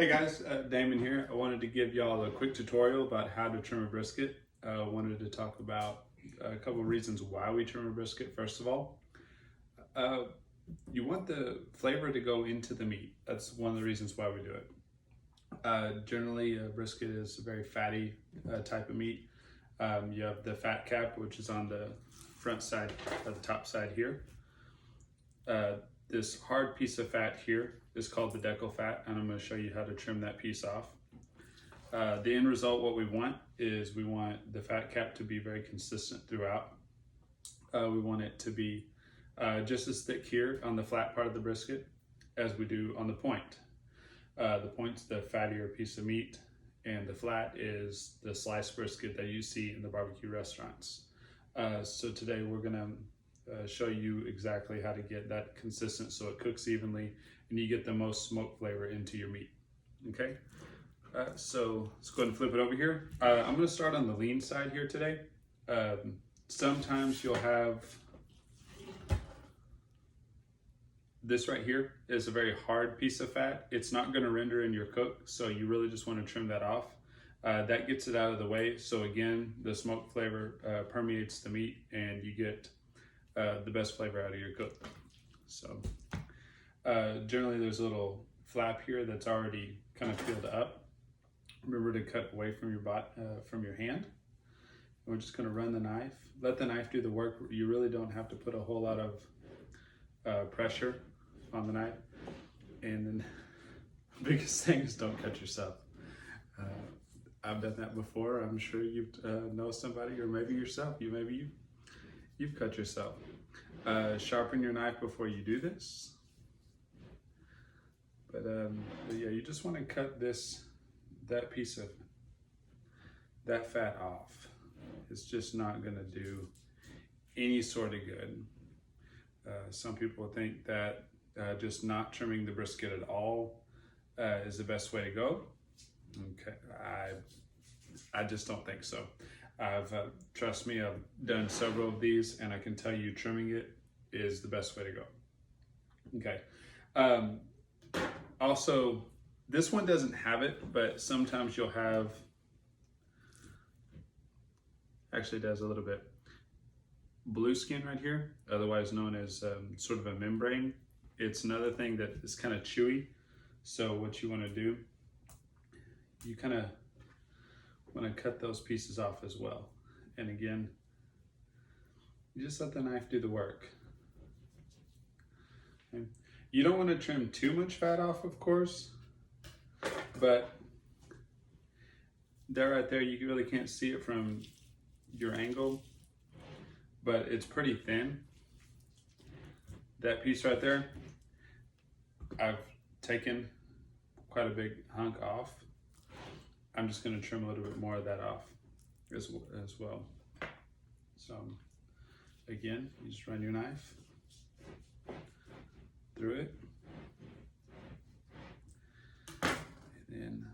Hey guys, Damon here. I wanted to give y'all a quick tutorial about how to trim a brisket. I wanted to talk about a couple of reasons why we trim a brisket. First of all, uh, you want the flavor to go into the meat. That's one of the reasons why we do it. Generally, a brisket is a very fatty type of meat. You have the fat cap, which is on the front side, or the top side here. This hard piece of fat here is called the decal fat, and I'm going to show you how to trim that piece off. The end result, what we want is we want the fat cap to be very consistent throughout. We want it to be just as thick here on the flat part of the brisket as we do on the point. The point's the fattier piece of meat, and the flat is the sliced brisket that you see in the barbecue restaurants. So today we're going to show you exactly how to get that consistent so it cooks evenly and you get the most smoke flavor into your meat. Okay, so let's go ahead and flip it over here. I'm going to start on the lean side here today. Sometimes you'll have this right here is a very hard piece of fat. It's not going to render in your cook, so you really just want to trim that off. That gets it out of the way, so again the smoke flavor permeates the meat and you get the best flavor out of your cook. So generally there's a little flap here that's already kind of peeled up. Remember to cut away from your hand. We're just going to run the knife. Let the knife do the work. You really don't have to put a whole lot of pressure on the knife. And then the biggest thing is don't cut yourself. I've done that before. I'm sure you know somebody, or maybe yourself. You've cut yourself. Sharpen your knife before you do this. But yeah, you just want to cut that piece of that fat off. It's just not going to do any sort of good. Some people think that just not trimming the brisket at all is the best way to go. Okay, I just don't think so. Trust me, I've done several of these and I can tell you trimming it is the best way to go. Okay. Also, this one doesn't have it, but sometimes you'll have, actually it does a little bit, blue skin right here, otherwise known as sort of a membrane. It's another thing that is kind of chewy. So what you want to do, you kind of want to cut those pieces off as well. And again, you just let the knife do the work. Okay. You don't want to trim too much fat off, of course, but right there, you really can't see it from your angle, but it's pretty thin. That piece right there, I've taken quite a big hunk off. I'm just going to trim a little bit more of that off as well. So again, you just run your knife through it, and then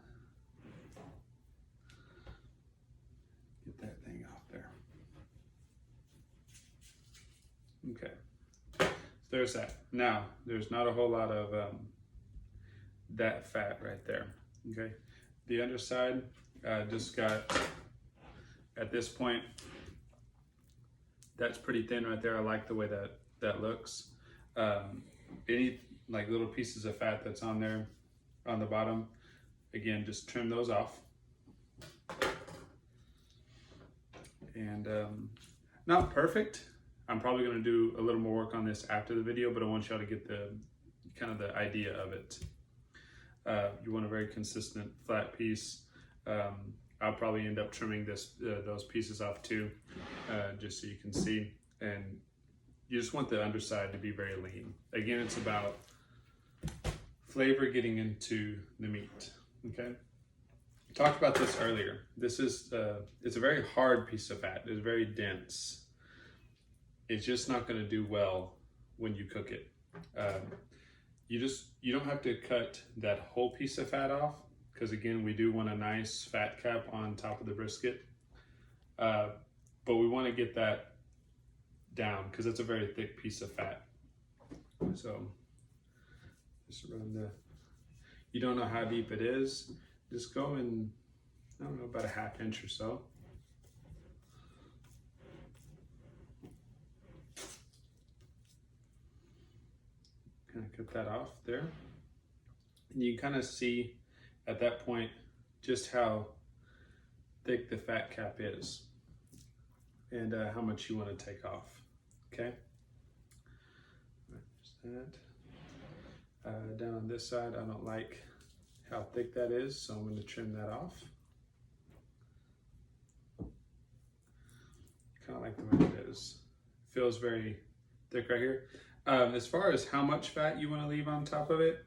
get that thing off there. Okay, so there's that. Now, there's not a whole lot of that fat right there. Okay, the underside just got, at this point, that's pretty thin right there. I like the way that looks. Any like little pieces of fat that's on there on the bottom, again, just trim those off. And not perfect. I'm probably going to do a little more work on this after the video, but I want y'all to get the kind of the idea of it. You want a very consistent flat piece. I'll probably end up trimming those pieces off too, just so you can see. And you just want the underside to be very lean. Again, it's about flavor getting into the meat. Okay. We talked about this earlier. This is it's a very hard piece of fat. It's very dense. It's just not going to do well when you cook it. You don't have to cut that whole piece of fat off, because again, we do want a nice fat cap on top of the brisket. But we want to get that down because it's a very thick piece of fat. So just run you don't know how deep it is, just go in, I don't know, about a 1/2 inch or so. Kind of cut that off there. And you kind of see at that point just how thick the fat cap is and how much you want to take off. Okay, there's that. Down on this side, I don't like how thick that is, so I'm going to trim that off. Kind of like the way it is. Feels very thick right here. As far as how much fat you want to leave on top of it,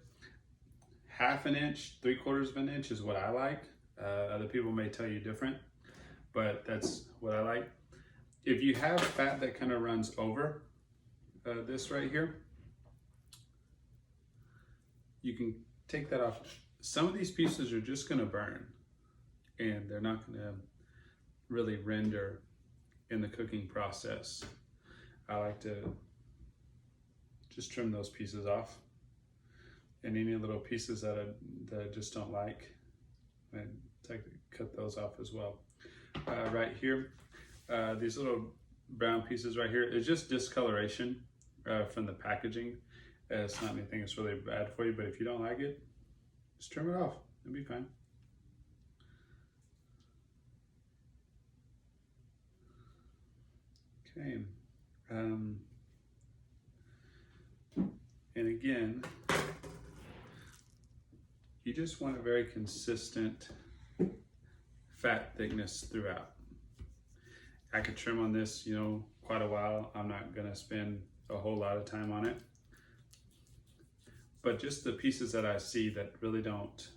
1/2 inch, 3/4 of an inch is what I like. Other people may tell you different, but that's what I like. If you have fat that kind of runs over this right here, you can take that off. Some of these pieces are just going to burn, and they're not going to really render in the cooking process. I like to just trim those pieces off, and any little pieces that I just don't like, and cut those off as well. Right here, these little brown pieces right here is just discoloration from the packaging. It's not anything that's really bad for you, but if you don't like it, just trim it off. It'll be fine. Okay. And again, you just want a very consistent fat thickness throughout. I could trim on this, you know, quite a while. I'm not gonna spend a whole lot of time on it. But just the pieces that I see that really don't